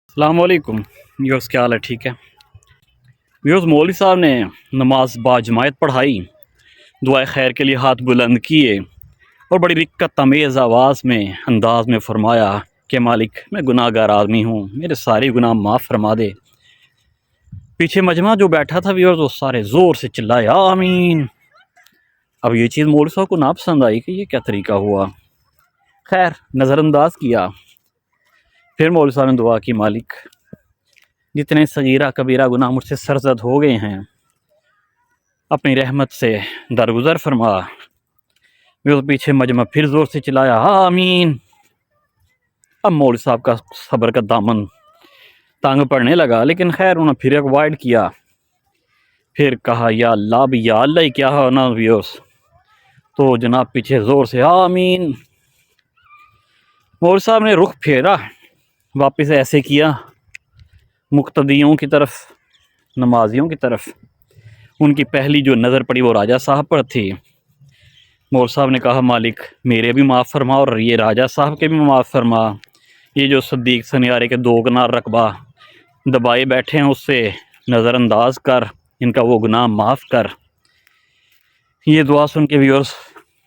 السلام علیکم ویورز، کیا حال ہے؟ ٹھیک ہے ویورز، مولوی صاحب نے نماز باجماعت پڑھائی، دعائے خیر کے لیے ہاتھ بلند کیے اور بڑی رقت تمیز آواز میں انداز میں فرمایا کہ مالک، میں گناہ گار آدمی ہوں، میرے سارے گناہ معاف فرما دے۔ پیچھے مجمع جو بیٹھا تھا ویورز، وہ سارے زور سے چلائے آمین۔ اب یہ چیز مولوی صاحب کو ناپسند آئی کہ یہ کیا طریقہ ہوا، خیر نظر انداز کیا۔ پھر مولوی صاحب نے دعا کی، مالک جتنے صغیرہ کبیرہ گناہ مجھ سے سرزد ہو گئے ہیں، اپنی رحمت سے درگزر فرما۔ وہ پیچھے مجمع پھر زور سے چلایا آمین۔ اب مولوی صاحب کا صبر کا دامن تانگ پڑنے لگا، لیکن خیر انہوں نے پھر ایوائڈ کیا۔ پھر کہا یا اللہ، بھی یا اللہ ہی کیا ہونا ویوس، تو جناب پیچھے زور سے آمین۔ مولوی صاحب نے رخ پھیرا، واپس ایسے کیا مقتدیوں کی طرف، نمازیوں کی طرف۔ ان کی پہلی جو نظر پڑی وہ راجہ صاحب پر تھی۔ مولوی صاحب نے کہا مالک میرے بھی معاف فرما اور یہ راجہ صاحب کے بھی معاف فرما۔ یہ جو صدیق سنیارے کے دو گناہ رقبہ دبائے بیٹھے ہیں اس سے نظر انداز کر، ان کا وہ گناہ معاف کر۔ یہ دعا سن کے ویورز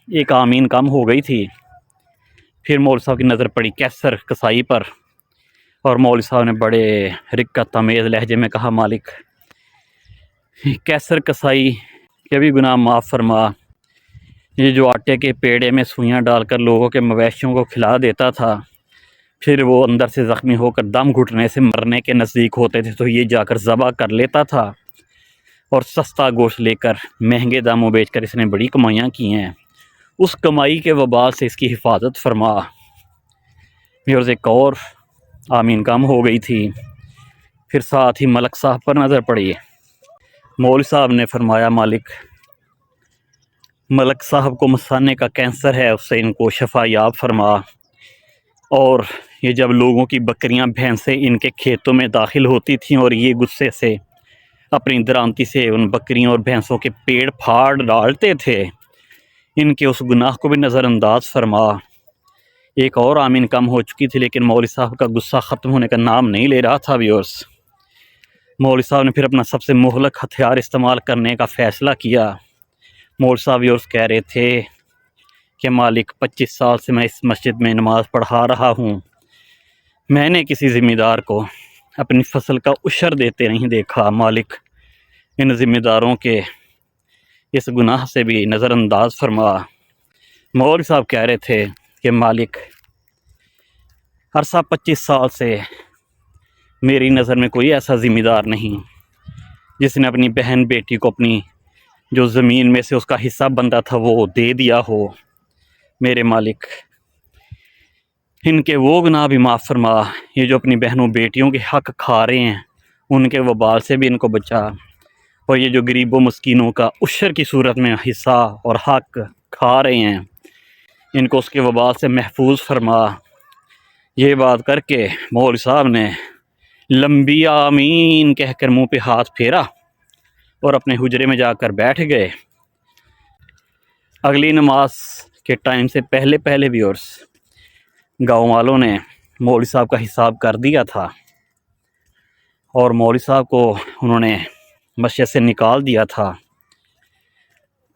ایک آمین کم ہو گئی تھی۔ پھر مولوی صاحب کی نظر پڑی کیسر کسائی پر، اور مولوی صاحب نے بڑے رقت تمیز لہجے میں کہا مالک کیسر کسائی کے بھی گناہ معاف فرما۔ یہ جو آٹے کے پیڑے میں سوئیاں ڈال کر لوگوں کے مویشیوں کو کھلا دیتا تھا، پھر وہ اندر سے زخمی ہو کر دم گھٹنے سے مرنے کے نزدیک ہوتے تھے تو یہ جا کر ذبح کر لیتا تھا، اور سستا گوشت لے کر مہنگے داموں بیچ کر اس نے بڑی کمائیاں کی ہیں، اس کمائی کے وبال سے اس کی حفاظت فرما۔ ویورز ایک اور آمین کم ہو گئی تھی۔ پھر ساتھ ہی ملک صاحب پر نظر پڑی۔ مولوی صاحب نے فرمایا مالک ملک صاحب کو مثانے کا کینسر ہے، اس سے ان کو شفا یاب فرما۔ اور یہ جب لوگوں کی بکریاں بھینسیں ان کے کھیتوں میں داخل ہوتی تھیں اور یہ غصے سے اپنی درامتی سے ان بکریوں اور بھینسوں کے پیڑ پھاڑ ڈالتے تھے، ان کے اس گناہ کو بھی نظر انداز فرما۔ ایک اور آمین کم ہو چکی تھی، لیکن مولوی صاحب کا غصہ ختم ہونے کا نام نہیں لے رہا تھا ویورز۔ مولوی صاحب نے پھر اپنا سب سے مہلک ہتھیار استعمال کرنے کا فیصلہ کیا۔ مولوی صاحب ویورز کہہ رہے تھے کہ مالک 25 سال سے میں اس مسجد میں نماز پڑھا رہا ہوں، میں نے کسی ذمہ دار کو اپنی فصل کا عشر دیتے نہیں دیکھا۔ مالک ان ذمہ داروں کے اس گناہ سے بھی نظر انداز فرما۔ مولوی صاحب کہہ رہے تھے کہ مالک عرصہ 25 سال سے میری نظر میں کوئی ایسا ذمہ دار نہیں جس نے اپنی بہن بیٹی کو اپنی جو زمین میں سے اس کا حصہ بنتا تھا وہ دے دیا ہو۔ میرے مالک ان کے وہ گناہ بھی معاف فرما، یہ جو اپنی بہنوں بیٹیوں کے حق کھا رہے ہیں ان کے وبال سے بھی ان کو بچا، اور یہ جو غریب و مسکینوں کا عشر کی صورت میں حصہ اور حق کھا رہے ہیں ان کو اس کے وبال سے محفوظ فرما۔ یہ بات کر کے مولوی صاحب نے لمبی آمین کہہ کر منہ پہ ہاتھ پھیرا اور اپنے حجرے میں جا کر بیٹھ گئے۔ اگلی نماز کے ٹائم سے پہلے پہلے ویورز گاؤں والوں نے مولوی صاحب کا حساب کر دیا تھا، اور مولوی صاحب کو انہوں نے مسجد سے نکال دیا تھا۔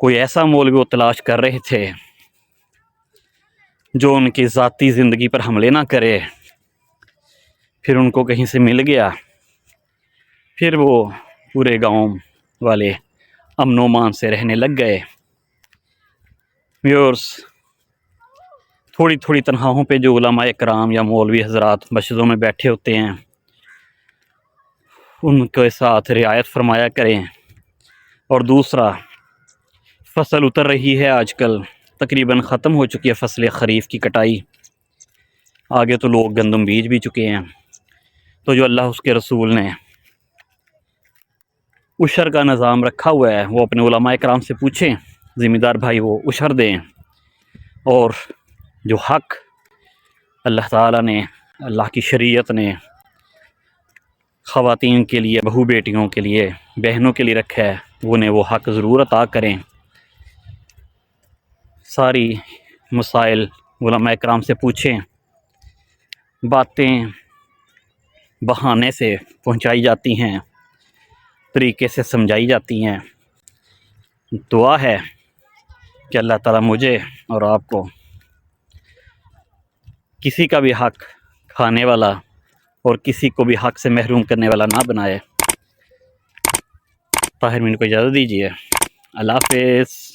کوئی ایسا مولوی وہ تلاش کر رہے تھے جو ان کی ذاتی زندگی پر حملے نہ کرے۔ پھر ان کو کہیں سے مل گیا، پھر وہ پورے گاؤں والے امن و امان سے رہنے لگ گئے۔ ویورز تھوڑی تھوڑی تنخواہوں پہ جو علماء کرام یا مولوی حضرات مسجدوں میں بیٹھے ہوتے ہیں ان کے ساتھ رعایت فرمایا کریں۔ اور دوسرا، فصل اتر رہی ہے، آج کل تقریباً ختم ہو چکی ہے فصل خریف کی کٹائی، آگے تو لوگ گندم بیج بھی چکے ہیں، تو جو اللہ اس کے رسول نے عشر کا نظام رکھا ہوا ہے وہ اپنے علماء کرام سے پوچھیں، ذمہ دار بھائی وہ عشر دیں، اور جو حق اللہ تعالیٰ نے، اللہ کی شریعت نے خواتین کے لیے، بہو بیٹیوں کے لیے، بہنوں کے لیے رکھا ہے انہیں وہ حق ضرور عطا کریں۔ ساری مسائل علماء کرام سے پوچھیں، باتیں بہانے سے پہنچائی جاتی ہیں، طریقے سے سمجھائی جاتی ہیں۔ دعا ہے کہ اللہ تعالیٰ مجھے اور آپ کو کسی کا بھی حق کھانے والا اور کسی کو بھی حق سے محروم کرنے والا نہ بنائے۔ طاہر مین کو اجازت دیجیے، اللہ حافظ۔